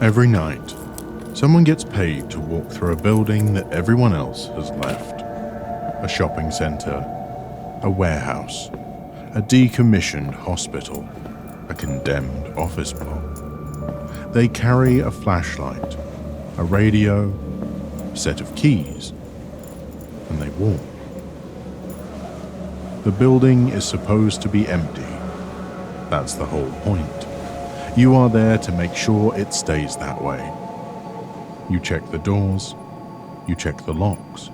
Every night, someone gets paid to walk through a building that everyone else has left. A shopping center, a warehouse, a decommissioned hospital, a condemned office block. They carry a flashlight, a radio, a set of keys, and they walk. The building is supposed to be empty. That's the whole point. You are there to make sure it stays that way. You check the doors, you check the locks,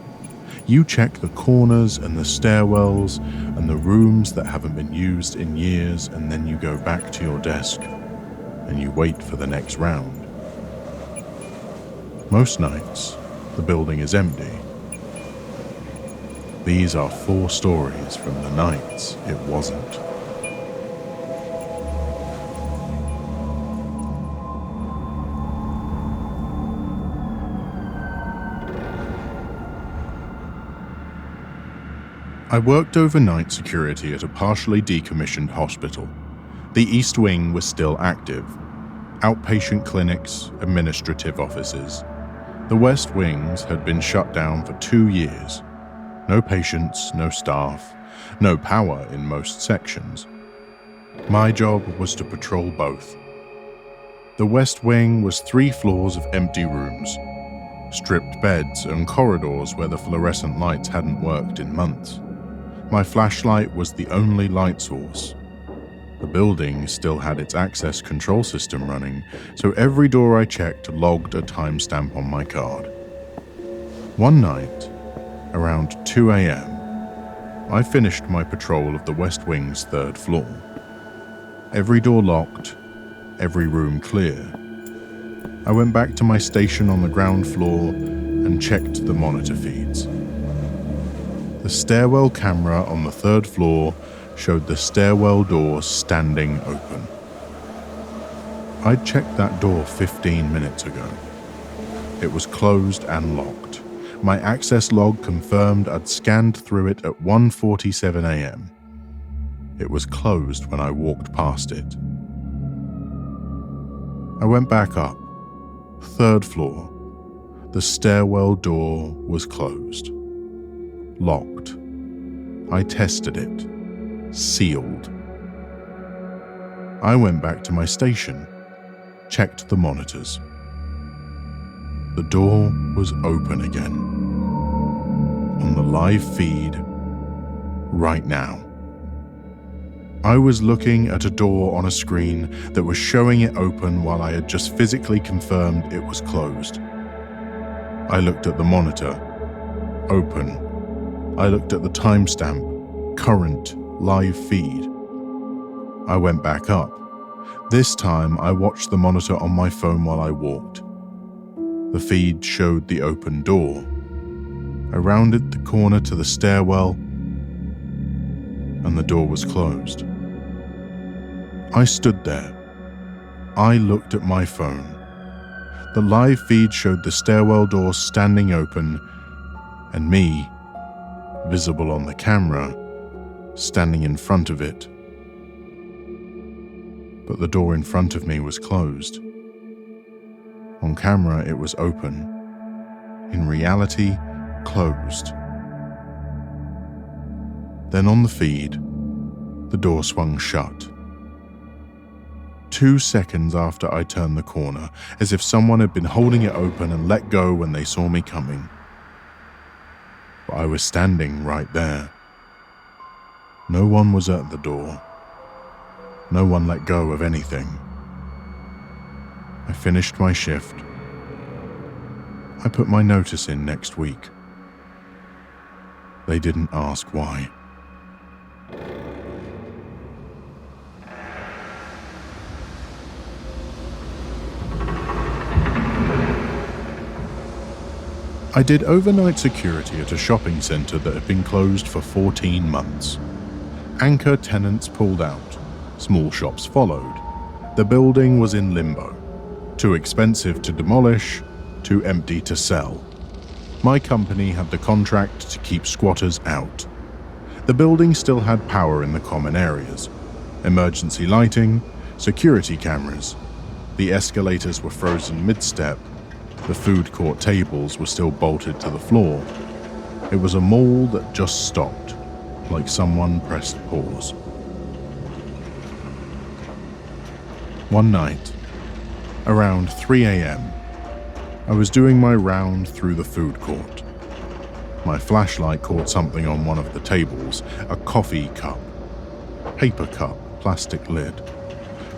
you check the corners and the stairwells and the rooms that haven't been used in years, and then you go back to your desk and you wait for the next round. Most nights, the building is empty. These are 4 stories from the nights it wasn't. I worked overnight security at a partially decommissioned hospital. The East Wing was still active. Outpatient clinics, administrative offices. The West Wings had been shut down for 2 years. No patients, no staff, no power in most sections. My job was to patrol both. The West Wing was 3 floors of empty rooms, stripped beds and corridors where the fluorescent lights hadn't worked in months. My flashlight was the only light source. The building still had its access control system running, so every door I checked logged a timestamp on my card. One night, around 2 a.m., I finished my patrol of the West Wing's 3rd floor. Every door locked, every room clear. I went back to my station on the ground floor and checked the monitor feeds. The stairwell camera on the 3rd floor showed the stairwell door standing open. I'd checked that door 15 minutes ago. It was closed and locked. My access log confirmed I'd scanned through it at 1:47 a.m. It was closed when I walked past it. I went back up. 3rd floor. The stairwell door was closed. Locked. I tested it. Sealed. I went back to my station, checked the monitors. The door was open again. On the live feed, right now. I was looking at a door on a screen that was showing it open while I had just physically confirmed it was closed. I looked at the monitor. Open. I looked at the timestamp, current, live feed. I went back up. This time I watched the monitor on my phone while I walked. The feed showed the open door. I rounded the corner to the stairwell, and the door was closed. I stood there. I looked at my phone. The live feed showed the stairwell door standing open, and me, visible on the camera, standing in front of it. But the door in front of me was closed. On camera, it was open. In reality, closed. Then on the feed, the door swung shut. 2 seconds after I turned the corner, as if someone had been holding it open and let go when they saw me coming. But I was standing right there. No one was at the door. No one let go of anything. I finished my shift. I put my notice in next week. They didn't ask why. I did overnight security at a shopping center that had been closed for 14 months. Anchor tenants pulled out. Small shops followed. The building was in limbo. Too expensive to demolish, too empty to sell. My company had the contract to keep squatters out. The building still had power in the common areas, emergency lighting, security cameras. The escalators were frozen mid-step. The food court tables were still bolted to the floor. It was a mall that just stopped, like someone pressed pause. One night, around 3 a.m., I was doing my round through the food court. My flashlight caught something on one of the tables, a coffee cup. Paper cup, plastic lid,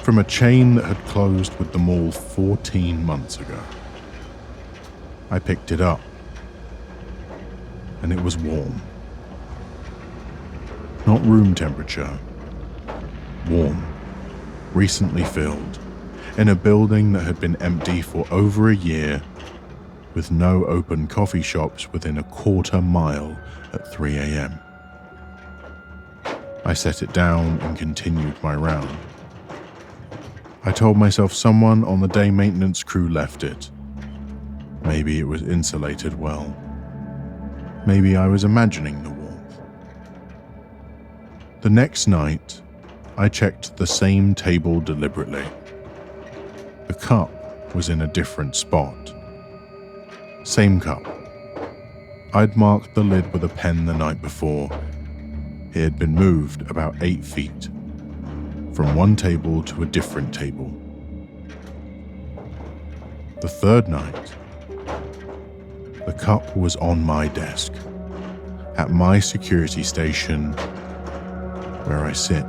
from a chain that had closed with the mall 14 months ago. I picked it up, and it was warm. Not room temperature, warm, recently filled, in a building that had been empty for over a year, with no open coffee shops within a quarter mile at 3 a.m. I set it down and continued my round. I told myself someone on the day maintenance crew left it. Maybe it was insulated well. Maybe I was imagining the warmth. The next night, I checked the same table deliberately. The cup was in a different spot. Same cup. I'd marked the lid with a pen the night before. It had been moved about 8 feet, from one table to a different table. The third night, the cup was on my desk, at my security station, where I sit,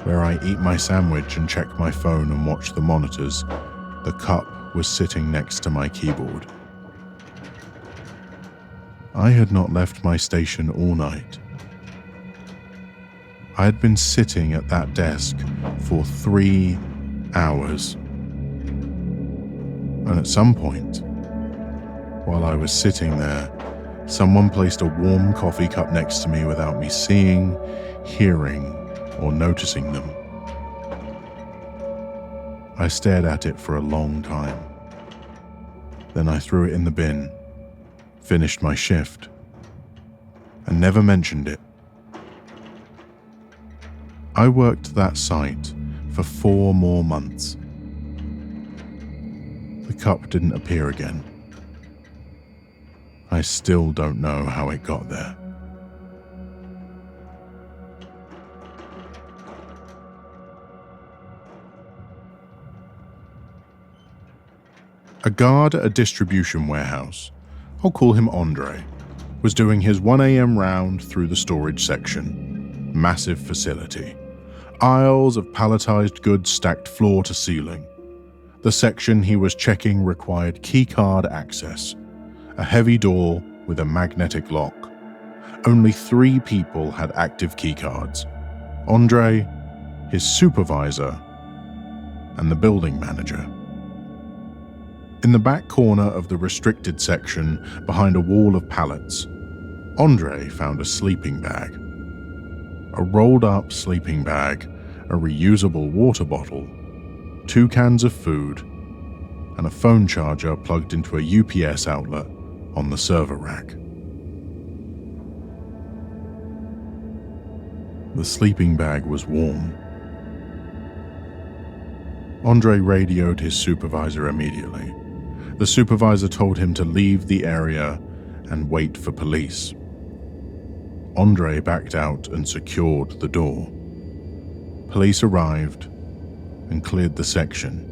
where I eat my sandwich and check my phone and watch the monitors. The cup was sitting next to my keyboard. I had not left my station all night. I had been sitting at that desk for 3 hours. And at some point, while I was sitting there, someone placed a warm coffee cup next to me without me seeing, hearing, or noticing them. I stared at it for a long time. Then I threw it in the bin, finished my shift, and never mentioned it. I worked that site for 4 more months. The cup didn't appear again. I still don't know how it got there. A guard at a distribution warehouse, I'll call him Andre, was doing his 1 a.m. round through the storage section. Massive facility. Aisles of palletized goods stacked floor to ceiling. The section he was checking required keycard access. A heavy door with a magnetic lock. Only 3 people had active keycards. Andre, his supervisor, and the building manager. In the back corner of the restricted section, behind a wall of pallets, Andre found a sleeping bag. A rolled-up sleeping bag, a reusable water bottle, 2 cans of food, and a phone charger plugged into a UPS outlet on the server rack. The sleeping bag was warm. Andre radioed his supervisor immediately. The supervisor told him to leave the area and wait for police. Andre backed out and secured the door. Police arrived and cleared the section.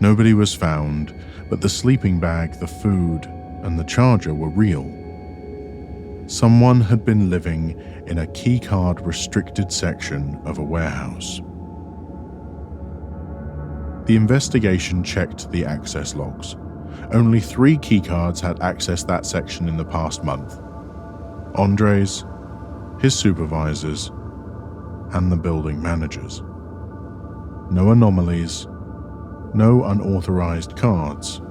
Nobody was found, but the sleeping bag, the food, and the charger were real. Someone had been living in a keycard restricted section of a warehouse. The investigation checked the access logs. Only 3 keycards had accessed that section in the past month. Andre's, his supervisors, and the building managers. No anomalies, no unauthorized cards,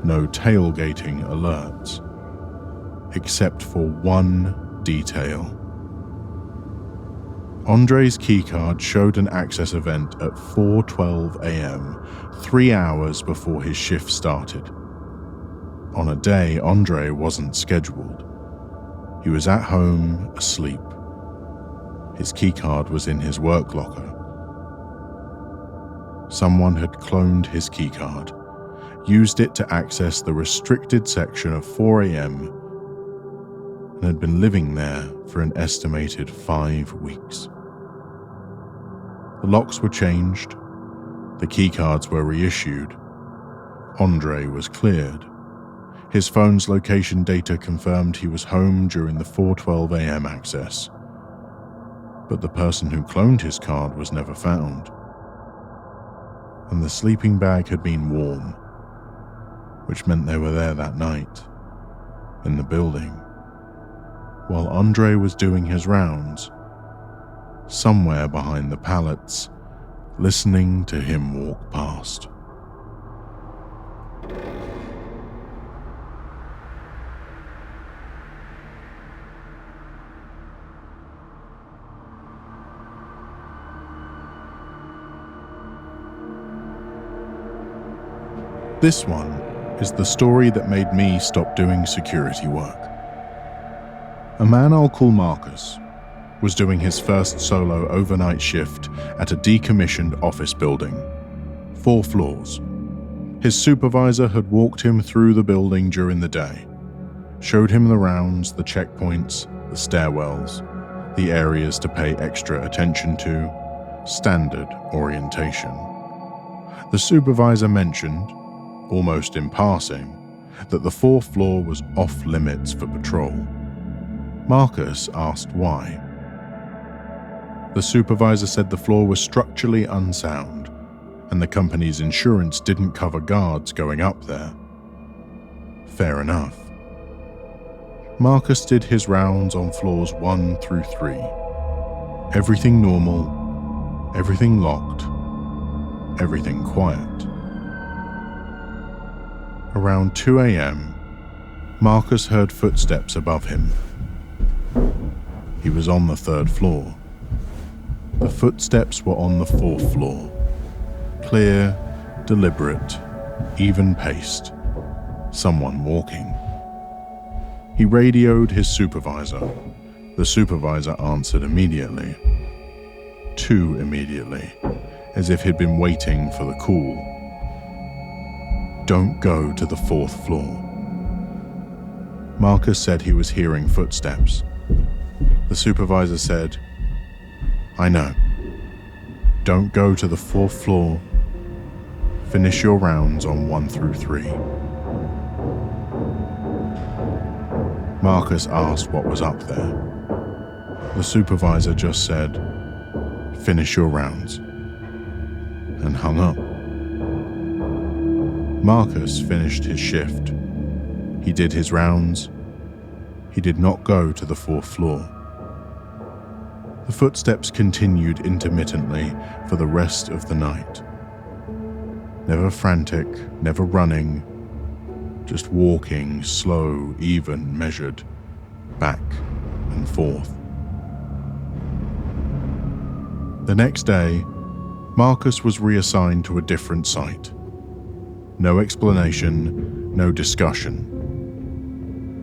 no tailgating alerts, except for one detail. Andre's keycard showed an access event at 4:12 a.m., 3 hours before his shift started. On a day Andre wasn't scheduled. He was at home, asleep. His keycard was in his work locker. Someone had cloned his keycard, used it to access the restricted section of 4 a.m. and had been living there for an estimated 5 weeks. The locks were changed, the keycards were reissued, Andre was cleared. His phone's location data confirmed he was home during the 4:12 a.m. access, but the person who cloned his card was never found, and the sleeping bag had been warm, which meant they were there that night, in the building, while Andre was doing his rounds, somewhere behind the pallets, listening to him walk past. This one is the story that made me stop doing security work. A man I'll call Marcus was doing his first solo overnight shift at a decommissioned office building, 4 floors. His supervisor had walked him through the building during the day, showed him the rounds, the checkpoints, the stairwells, the areas to pay extra attention to, standard orientation. The supervisor mentioned, almost in passing, that the 4th floor was off limits for patrol. Marcus asked why. The supervisor said the floor was structurally unsound, and the company's insurance didn't cover guards going up there. Fair enough. Marcus did his rounds on floors 1 through 3. Everything normal, everything locked, everything quiet. Around 2 a.m., Marcus heard footsteps above him. He was on the 3rd floor. The footsteps were on the 4th floor. Clear, deliberate, even-paced. Someone walking. He radioed his supervisor. The supervisor answered immediately. Too immediately, as if he'd been waiting for the call. Don't go to the 4th floor. Marcus said he was hearing footsteps. The supervisor said, I know. Don't go to the 4th floor. Finish your rounds on 1 through 3. Marcus asked what was up there. The supervisor just said, finish your rounds, and hung up. Marcus finished his shift. He did his rounds. He did not go to the 4th floor. The footsteps continued intermittently for the rest of the night. Never frantic, never running, just walking, slow, even, measured, back and forth. The next day, Marcus was reassigned to a different site. No explanation, no discussion.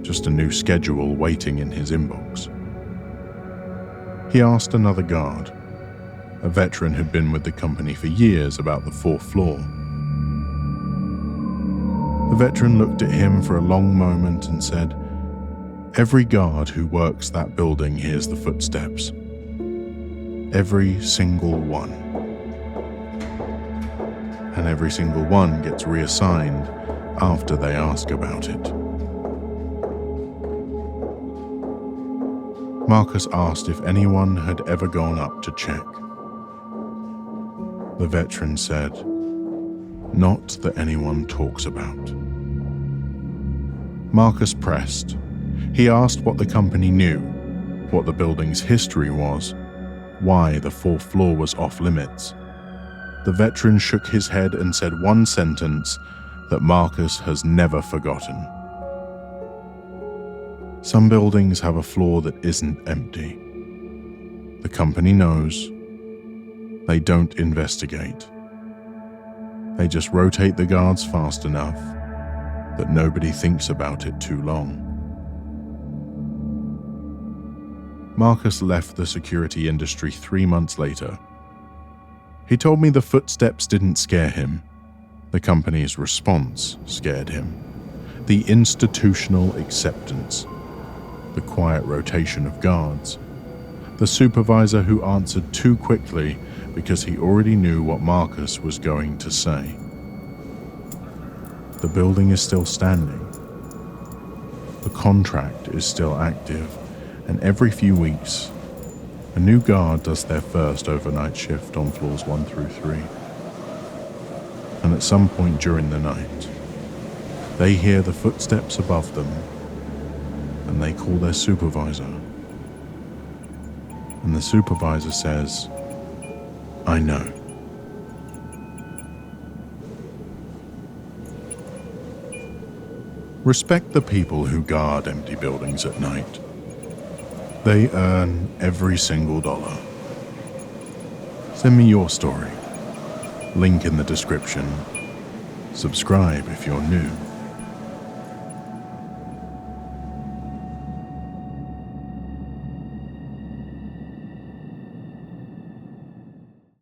Just a new schedule waiting in his inbox. He asked another guard, a veteran who'd been with the company for years, about the 4th floor. The veteran looked at him for a long moment and said, every guard who works that building hears the footsteps. Every single one. And every single one gets reassigned after they ask about it. Marcus asked if anyone had ever gone up to check. The veteran said, not that anyone talks about. Marcus pressed. He asked what the company knew, what the building's history was, why the 4th floor was off limits. The veteran shook his head and said one sentence that Marcus has never forgotten. Some buildings have a floor that isn't empty. The company knows. They don't investigate. They just rotate the guards fast enough that nobody thinks about it too long. Marcus left the security industry 3 months later. He told me the footsteps didn't scare him. The company's response scared him. The institutional acceptance. The quiet rotation of guards. The supervisor who answered too quickly because he already knew what Marcus was going to say. The building is still standing. The contract is still active, and every few weeks, a new guard does their first overnight shift on floors 1 through 3. And at some point during the night, they hear the footsteps above them, and they call their supervisor. And the supervisor says, "I know." Respect the people who guard empty buildings at night. They earn every single dollar. Send me your story. Link in the description. Subscribe if you're new.